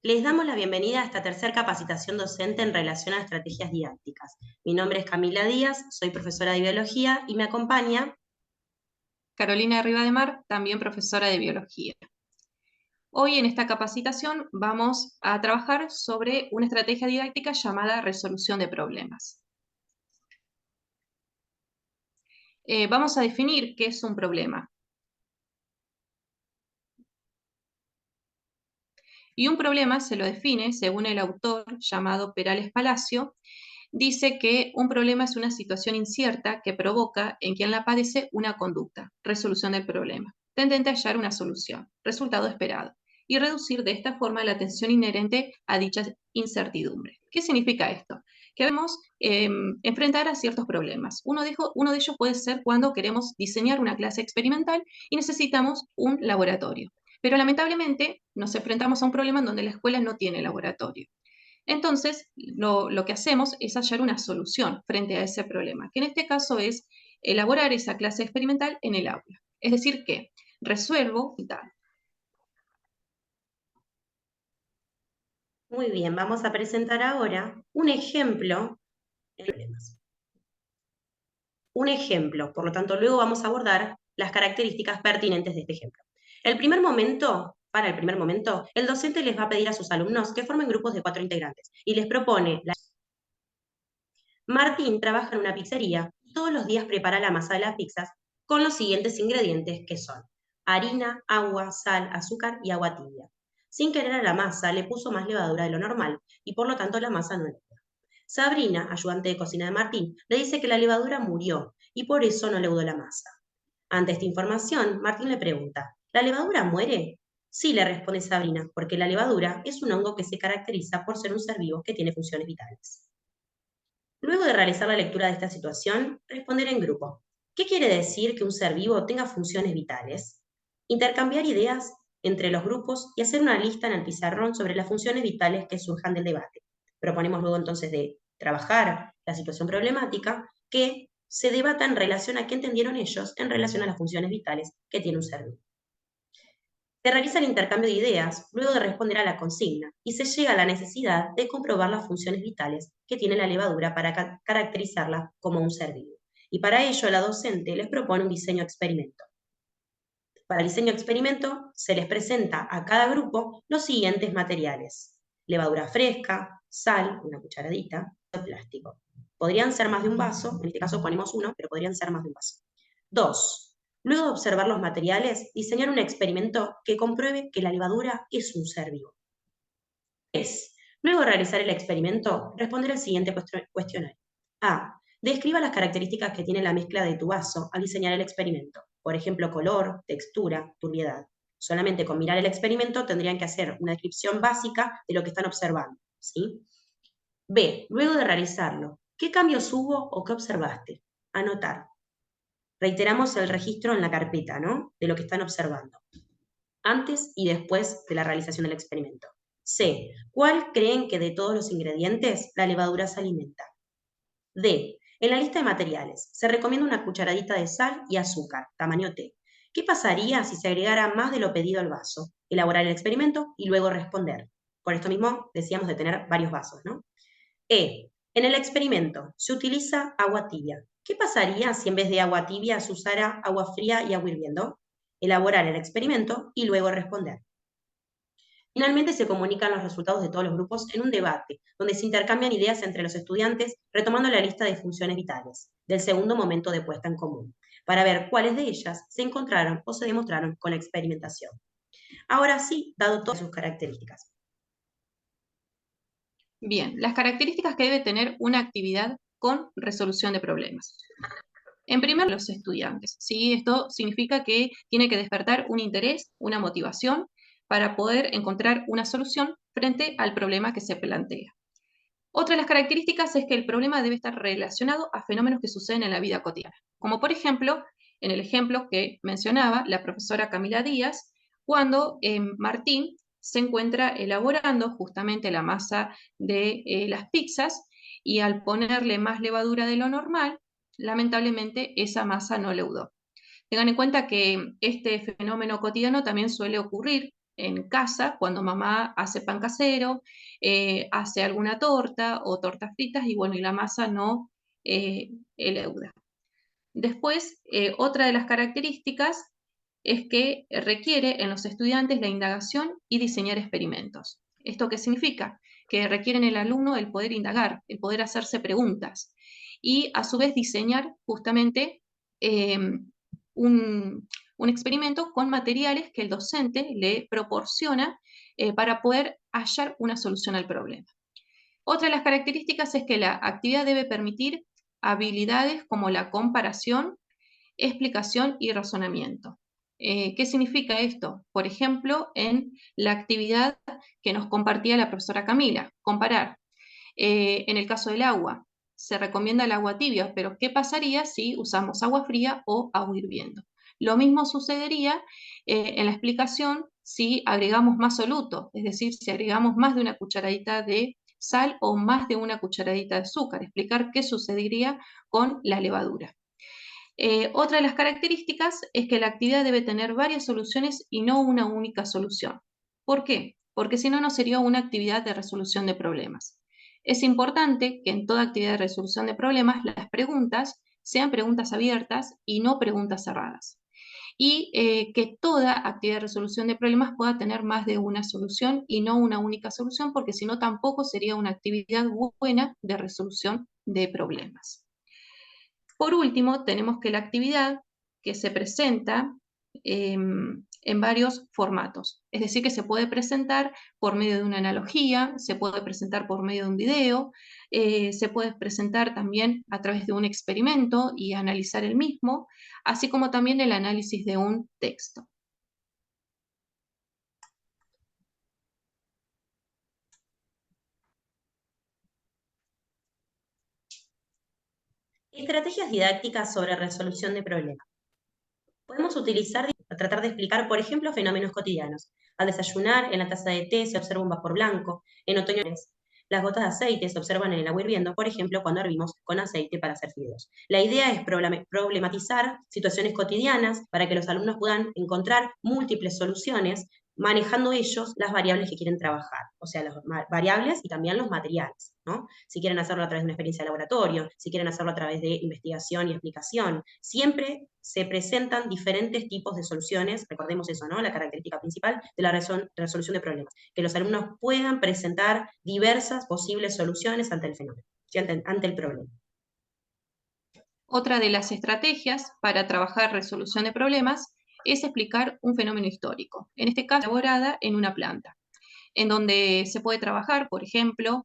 Les damos la bienvenida a esta tercera capacitación docente en relación a estrategias didácticas. Mi nombre es Camila Díaz, soy profesora de biología y me acompaña Carolina Rivademar, también profesora de biología. Hoy en esta capacitación vamos a trabajar sobre una estrategia didáctica llamada resolución de problemas. Vamos a definir qué es un problema. Y un problema se lo define, según el autor llamado Perales Palacio, dice que un problema es una situación incierta que provoca en quien la padece una conducta, resolución del problema, tendente a hallar una solución, resultado esperado, y reducir de esta forma la tensión inherente a dicha incertidumbre. ¿Qué significa esto? Que debemos enfrentar a ciertos problemas. Uno de ellos puede ser cuando queremos diseñar una clase experimental y necesitamos un laboratorio. Pero lamentablemente nos enfrentamos a un problema en donde la escuela no tiene laboratorio. Entonces, lo que hacemos es hallar una solución frente a ese problema, que en este caso es elaborar esa clase experimental en el aula. Es decir, que resuelvo y tal. Muy bien, vamos a presentar ahora un ejemplo de problemas. Un ejemplo, por lo tanto, luego vamos a abordar las características pertinentes de este ejemplo. Para el primer momento, el docente les va a pedir a sus alumnos que formen grupos de 4 integrantes y les propone Martín trabaja en una pizzería y todos los días prepara la masa de las pizzas con los siguientes ingredientes que son harina, agua, sal, azúcar y agua tibia. Sin querer a la masa le puso más levadura de lo normal y por lo tanto la masa no leuda. Sabrina, ayudante de cocina de Martín, le dice que la levadura murió y por eso no leudó la masa. Ante esta información, Martín le pregunta, ¿la levadura muere? Sí, le responde Sabrina, porque la levadura es un hongo que se caracteriza por ser un ser vivo que tiene funciones vitales. Luego de realizar la lectura de esta situación, responder en grupo. ¿Qué quiere decir que un ser vivo tenga funciones vitales? Intercambiar ideas entre los grupos y hacer una lista en el pizarrón sobre las funciones vitales que surjan del debate. Proponemos luego entonces de trabajar la situación problemática que se debata en relación a qué entendieron ellos en relación a las funciones vitales que tiene un ser vivo. Se realiza el intercambio de ideas luego de responder a la consigna y se llega a la necesidad de comprobar las funciones vitales que tiene la levadura para caracterizarla como un ser vivo. Y para ello la docente les propone un diseño experimento. Para el diseño experimento se les presenta a cada grupo los siguientes materiales: levadura fresca, sal, una cucharadita, de plástico. Podrían ser más de un vaso, en este caso ponemos uno, pero podrían ser más de un vaso. 2. Luego de observar los materiales, diseñar un experimento que compruebe que la levadura es un ser vivo. 3. Luego de realizar el experimento, responder el siguiente cuestionario. A. Describa las características que tiene la mezcla de tu vaso al diseñar el experimento. Por ejemplo, color, textura, turbiedad. Solamente con mirar el experimento tendrían que hacer una descripción básica de lo que están observando, ¿sí? B. Luego de realizarlo, ¿qué cambios hubo o qué observaste? Anotar. Reiteramos el registro en la carpeta, ¿no? De lo que están observando, antes y después de la realización del experimento. C. ¿Cuál creen que de todos los ingredientes la levadura se alimenta? D. En la lista de materiales, se recomienda una cucharadita de sal y azúcar, tamaño T. ¿Qué pasaría si se agregara más de lo pedido al vaso? Elaborar el experimento y luego responder. Por esto mismo decíamos de tener varios vasos, ¿no? E. En el experimento se utiliza agua tibia. ¿Qué pasaría si en vez de agua tibia se usara agua fría y agua hirviendo? Elaborar el experimento y luego responder. Finalmente se comunican los resultados de todos los grupos en un debate, donde se intercambian ideas entre los estudiantes, retomando la lista de funciones vitales del segundo momento de puesta en común, para ver cuáles de ellas se encontraron o se demostraron con la experimentación. Ahora sí, dado todas sus características. Bien, las características que debe tener una actividad con resolución de problemas. En primer lugar, los estudiantes, ¿sí? Esto significa que tiene que despertar un interés, una motivación para poder encontrar una solución frente al problema que se plantea. Otra de las características es que el problema debe estar relacionado a fenómenos que suceden en la vida cotidiana, como por ejemplo, en el ejemplo que mencionaba la profesora Camila Díaz, cuando Martín se encuentra elaborando justamente la masa de las pizzas y al ponerle más levadura de lo normal, lamentablemente esa masa no leudó. Tengan en cuenta que este fenómeno cotidiano también suele ocurrir en casa, cuando mamá hace pan casero, hace alguna torta o tortas fritas y bueno, y la masa no eleuda. Después, otra de las características es que requiere en los estudiantes la indagación y diseñar experimentos. ¿Esto qué significa? Que requiere en el alumno el poder indagar, el poder hacerse preguntas y a su vez diseñar justamente eh, un experimento con materiales que el docente le proporciona para poder hallar una solución al problema. Otra de las características es que la actividad debe permitir habilidades como la comparación, explicación y razonamiento. ¿Qué significa esto? Por ejemplo, en la actividad que nos compartía la profesora Camila, comparar. En el caso del agua, se recomienda el agua tibia, pero ¿qué pasaría si usamos agua fría o agua hirviendo? Lo mismo sucedería en la explicación si agregamos más soluto, es decir, si agregamos más de una cucharadita de sal o más de una cucharadita de azúcar, explicar qué sucedería con la levadura. Otra de las características es que la actividad debe tener varias soluciones y no una única solución. ¿Por qué? Porque si no, no sería una actividad de resolución de problemas. Es importante que en toda actividad de resolución de problemas las preguntas sean preguntas abiertas y no preguntas cerradas. Y que toda actividad de resolución de problemas pueda tener más de una solución y no una única solución, porque si no tampoco sería una actividad buena de resolución de problemas. Por último, tenemos que la actividad que se presenta en varios formatos. Es decir, que se puede presentar por medio de una analogía, se puede presentar por medio de un video, se puede presentar también a través de un experimento y analizar el mismo, así como también el análisis de un texto. Estrategias didácticas sobre resolución de problemas. Podemos utilizar para tratar de explicar, por ejemplo, fenómenos cotidianos. Al desayunar, en la taza de té se observa un vapor blanco. En otoño, las gotas de aceite se observan en el agua hirviendo, por ejemplo, cuando hervimos con aceite para hacer fideos. La idea es problematizar situaciones cotidianas para que los alumnos puedan encontrar múltiples soluciones manejando ellos las variables que quieren trabajar, o sea, las variables y también los materiales, ¿no? Si quieren hacerlo a través de una experiencia de laboratorio, si quieren hacerlo a través de investigación y explicación, siempre se presentan diferentes tipos de soluciones, recordemos eso, ¿no? La característica principal de la resolución de problemas, que los alumnos puedan presentar diversas posibles soluciones ante el fenómeno, ante el problema. Otra de las estrategias para trabajar resolución de problemas es explicar un fenómeno histórico, en este caso elaborada en una planta, en donde se puede trabajar, por ejemplo,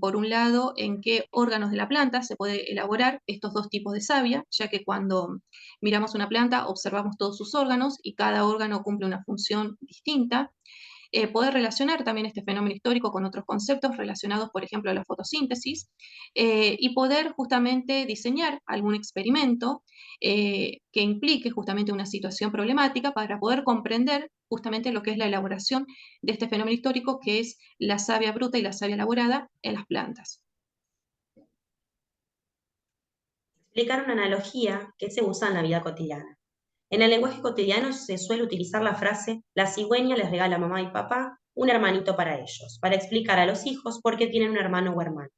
por un lado, en qué órganos de la planta se puede elaborar estos dos tipos de savia, ya que cuando miramos una planta observamos todos sus órganos y cada órgano cumple una función distinta. Poder relacionar también este fenómeno histórico con otros conceptos relacionados, por ejemplo, a la fotosíntesis, y poder justamente diseñar algún experimento que implique justamente una situación problemática para poder comprender justamente lo que es la elaboración de este fenómeno histórico, que es la savia bruta y la savia elaborada en las plantas. Explicar una analogía que se usa en la vida cotidiana. En el lenguaje cotidiano se suele utilizar la frase, la cigüeña les regala a mamá y papá un hermanito para ellos, para explicar a los hijos por qué tienen un hermano o hermana.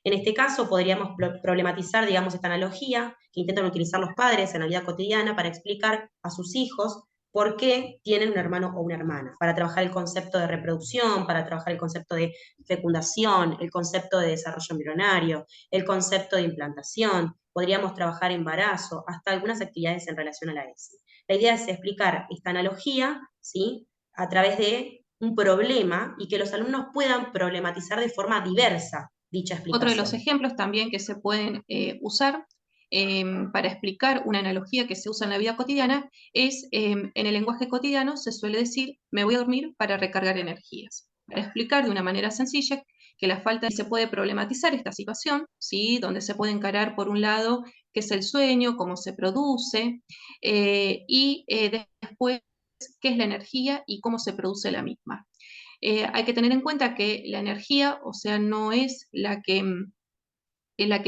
En este caso podríamos problematizar, digamos, esta analogía que intentan utilizar los padres en la vida cotidiana para explicar a sus hijos por qué tienen un hermano o una hermana, para trabajar el concepto de reproducción, para trabajar el concepto de fecundación, el concepto de desarrollo embrionario, el concepto de implantación, podríamos trabajar embarazo, hasta algunas actividades en relación a la ESI. La idea es explicar esta analogía, ¿sí?, a través de un problema y que los alumnos puedan problematizar de forma diversa dicha explicación. Otro de los ejemplos también que se pueden usar para explicar una analogía que se usa en la vida cotidiana es, en el lenguaje cotidiano se suele decir, me voy a dormir para recargar energías. Para explicar de una manera sencilla que la falta se puede problematizar esta situación, ¿sí? Donde se puede encarar por un lado qué es el sueño, cómo se produce, y después qué es la energía y cómo se produce la misma. Hay que tener en cuenta que la energía, o sea, no es la que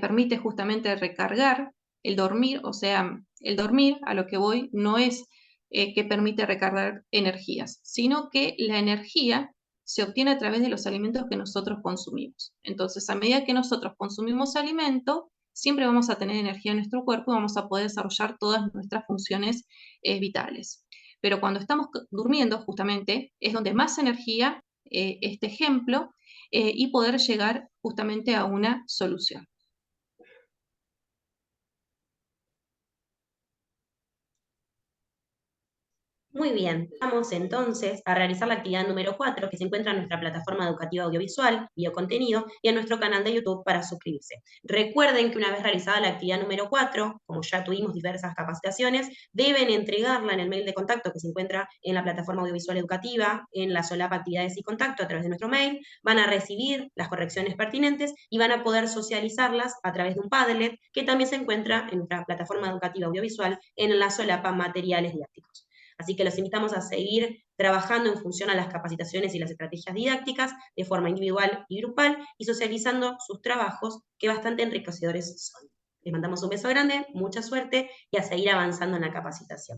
permite justamente recargar el dormir, o sea, el dormir a lo que voy no es que permite recargar energías, sino que la energía se obtiene a través de los alimentos que nosotros consumimos. Entonces, a medida que nosotros consumimos alimento, siempre vamos a tener energía en nuestro cuerpo y vamos a poder desarrollar todas nuestras funciones vitales. Pero cuando estamos durmiendo, justamente, es donde más energía, este ejemplo, y poder llegar justamente a una solución. Muy bien, vamos entonces a realizar la actividad número 4, que se encuentra en nuestra plataforma educativa audiovisual, biocontenido, y en nuestro canal de YouTube para suscribirse. Recuerden que una vez realizada la actividad número 4, como ya tuvimos diversas capacitaciones, deben entregarla en el mail de contacto que se encuentra en la plataforma audiovisual educativa, en la solapa actividades y contacto a través de nuestro mail. Van a recibir las correcciones pertinentes y van a poder socializarlas a través de un Padlet, que también se encuentra en nuestra plataforma educativa audiovisual en la solapa materiales didácticos. Así que los invitamos a seguir trabajando en función a las capacitaciones y las estrategias didácticas de forma individual y grupal y socializando sus trabajos que bastante enriquecedores son. Les mandamos un beso grande, mucha suerte y a seguir avanzando en la capacitación.